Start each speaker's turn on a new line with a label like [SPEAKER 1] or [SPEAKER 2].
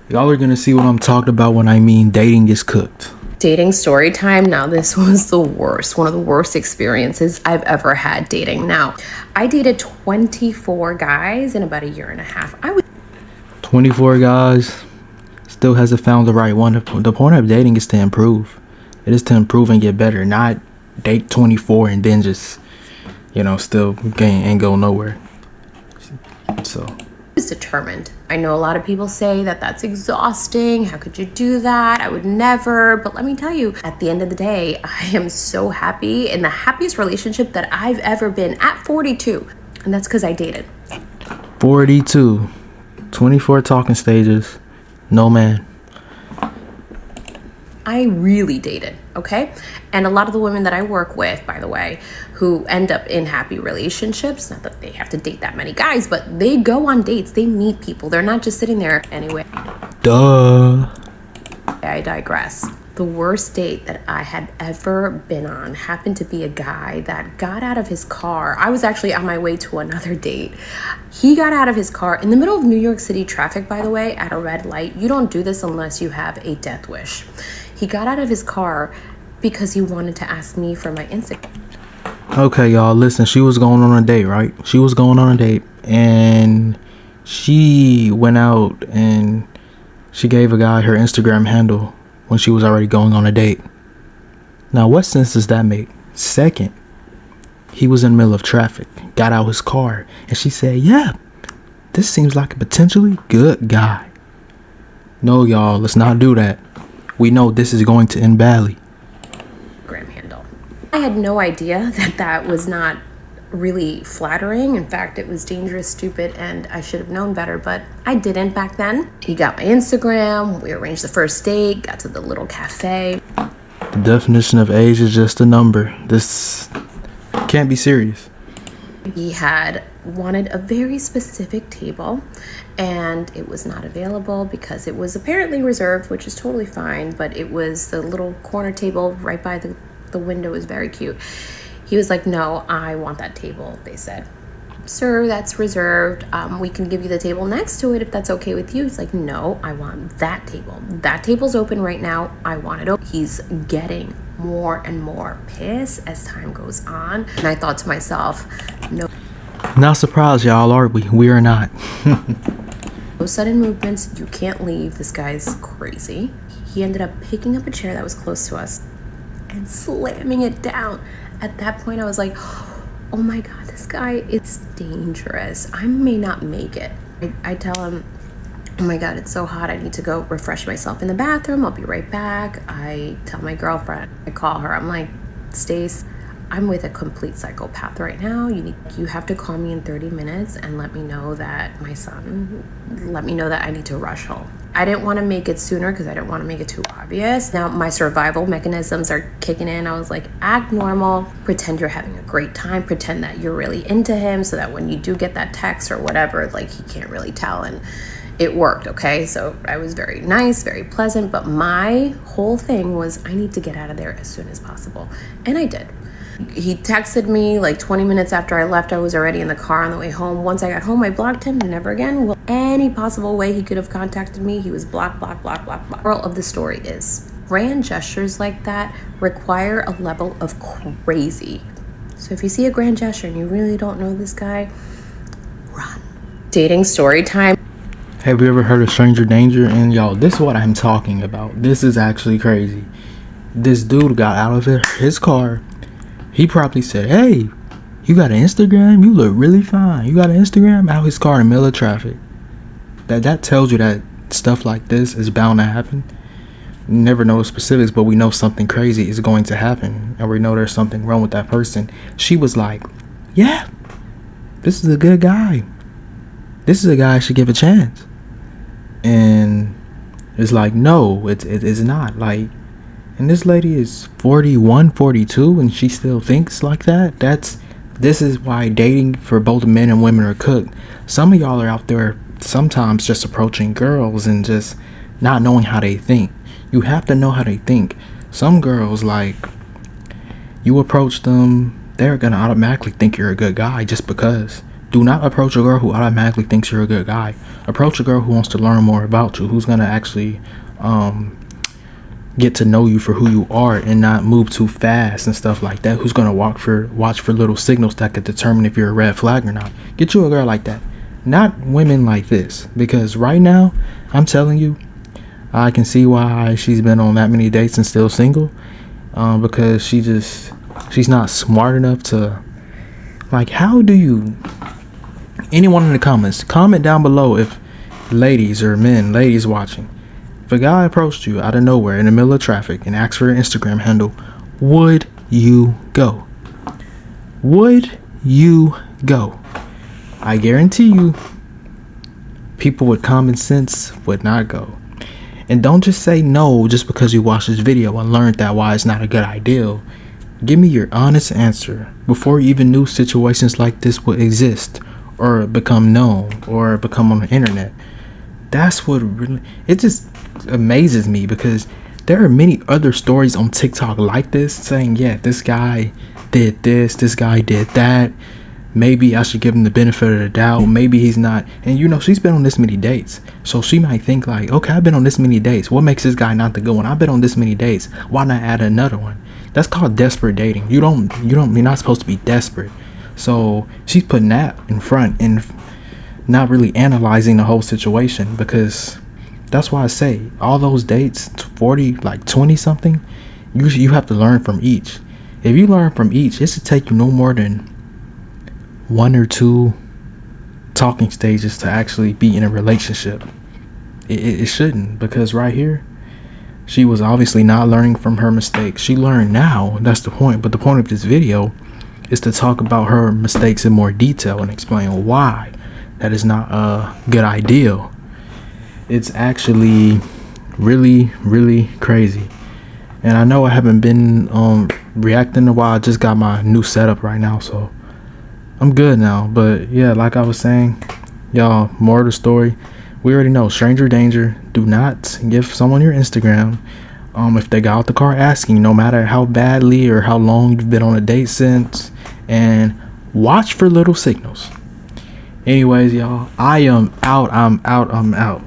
[SPEAKER 1] Y'all are gonna see what I'm talking about when I mean dating is cooked.
[SPEAKER 2] Dating story time. Now, this was the worst, one of the worst experiences I've ever had dating. Now, I dated 24 guys in about a year and a half.
[SPEAKER 1] 24 guys, still hasn't found the right one. The point of dating is to improve. It is to improve and get better, not date 24 and then just, still ain't go nowhere. So.
[SPEAKER 2] was determined. I know a lot of people say that that's exhausting. How could you do that? I would never. But let me tell you, at the end of the day, I am so happy in the happiest relationship that I've ever been at 42. And that's because I dated.
[SPEAKER 1] 42. 24 talking stages. No man.
[SPEAKER 2] I really dated, okay? And a lot of the women that I work with, by the way, who end up in happy relationships, not that they have to date that many guys, but they go on dates, they meet people. They're not just sitting there anyway.
[SPEAKER 1] Duh.
[SPEAKER 2] I digress. The worst date that I had ever been on happened to be a guy that got out of his car. I was actually on my way to another date. He got out of his car in the middle of New York City traffic, by the way, at a red light. You don't do this unless you have a death wish. He got out of his car because he wanted to ask me for my Instagram.
[SPEAKER 1] Okay, y'all, listen. She was going on a date, right? She was going on a date, and she went out and she gave a guy her Instagram handle when she was already going on a date. Now, what sense does that make? Second, he was in the middle of traffic, got out his car, and she said, yeah, this seems like a potentially good guy. No, y'all, let's not do that. We know this is going to end badly.
[SPEAKER 2] Handle. I had no idea that that was not really flattering. In fact, it was dangerous, stupid, and I should have known better, but I didn't back then. He got my Instagram, we arranged the first date, got to the little cafe.
[SPEAKER 1] The definition of age is just a number. This can't be serious.
[SPEAKER 2] He had wanted a very specific table, and it was not available because it was apparently reserved, which is totally fine, but it was the little corner table right by the window. Was very cute. He was like, no, I want that table. They said, sir, that's reserved. We can give you the table next to it if that's okay with you. He's like, no, I want that table. That table's open right now. I want it open. He's getting more and more pissed as time goes on. And I thought to myself, no.
[SPEAKER 1] Not surprised, y'all, are we? We are not.
[SPEAKER 2] No sudden movements. You can't leave. This guy's crazy. He ended up picking up a chair that was close to us and slamming it down. At that point, I was like, oh my God, this guy, it's dangerous. I may not make it. I tell him, oh my God, it's so hot. I need to go refresh myself in the bathroom. I'll be right back. I tell my girlfriend, I call her. I'm like, Stace, I'm with a complete psychopath right now. You have to call me in 30 minutes and let me know that I need to rush home. I didn't want to make it sooner because I didn't want to make it too obvious. Now my survival mechanisms are kicking in. I was like, act normal, pretend you're having a great time, pretend that you're really into him so that when you do get that text or whatever, like he can't really tell. And it worked, okay? So I was very nice, very pleasant, but my whole thing was I need to get out of there as soon as possible. And I did. He texted me like 20 minutes after I left. I was already in the car on the way home. Once I got home, I blocked him. Never again. Well, any possible way he could have contacted me, he was blocked. Moral of the story is, grand gestures like that require a level of crazy. So if you see a grand gesture and you really don't know this guy, run. Dating story time.
[SPEAKER 1] Have you ever heard of stranger danger? And y'all, this is what I'm talking about. This is actually crazy. This dude got out of his car. He probably said, hey, you got an Instagram? You look really fine. You got an Instagram? Out his car in the middle of traffic. That tells you that stuff like this is bound to happen. You never know the specifics, but we know something crazy is going to happen. And we know there's something wrong with that person. She was like, yeah, this is a good guy. This is a guy I should give a chance. And it's like, no, it's not. Like, and this lady is 41, 42, and she still thinks like that. This is why dating for both men and women are cooked. Some of y'all are out there sometimes just approaching girls and just not knowing how they think. You have to know how they think. Some girls, like, you approach them, they're gonna automatically think you're a good guy just because Do not approach a girl who automatically thinks you're a good guy. Approach a girl who wants to learn more about you, who's gonna actually get to know you for who you are and not move too fast and stuff like that. Who's gonna watch for little signals that could determine if you're a red flag or not. Get you a girl like that, not women like this. Because right now, I'm telling you, I can see why she's been on that many dates and still single. Because she's not smart enough to, like, how do you, anyone in the comments, comment down below if ladies or men, ladies watching, if a guy approached you out of nowhere in the middle of traffic and asked for your Instagram handle, would you go? Would you go? I guarantee you, people with common sense would not go. And don't just say no just because you watched this video and learned that why it's not a good idea. Give me your honest answer before you even knew situations like this would exist or become known or become on the internet. That's what really, it just amazes me, because there are many other stories on TikTok like this saying, yeah, this guy did this guy did that. Maybe I should give him the benefit of the doubt. Maybe he's not. And you know, she's been on this many dates. So she might think like, okay, I've been on this many dates. What makes this guy not the good one? I've been on this many dates. Why not add another one? That's called desperate dating. You're not supposed to be desperate. So she's putting that in front and not really analyzing the whole situation, because that's why I say all those dates, 40, like 20 something, you have to learn from each. If you learn from each, it should take you no more than 1 or 2 talking stages to actually be in a relationship. It shouldn't, because right here, she was obviously not learning from her mistakes. She learned now, that's the point. But the point of this video is to talk about her mistakes in more detail and explain why that is not a good idea. It's actually really, really crazy. And I know I haven't been reacting in a while. I just got my new setup right now, so I'm good now. But yeah, like I was saying, y'all, more of the story. We already know, stranger danger. Do not give someone your Instagram. If they got out the car asking, no matter how badly or how long you've been on a date since, and watch for little signals. Anyways, y'all, I am out. I'm out.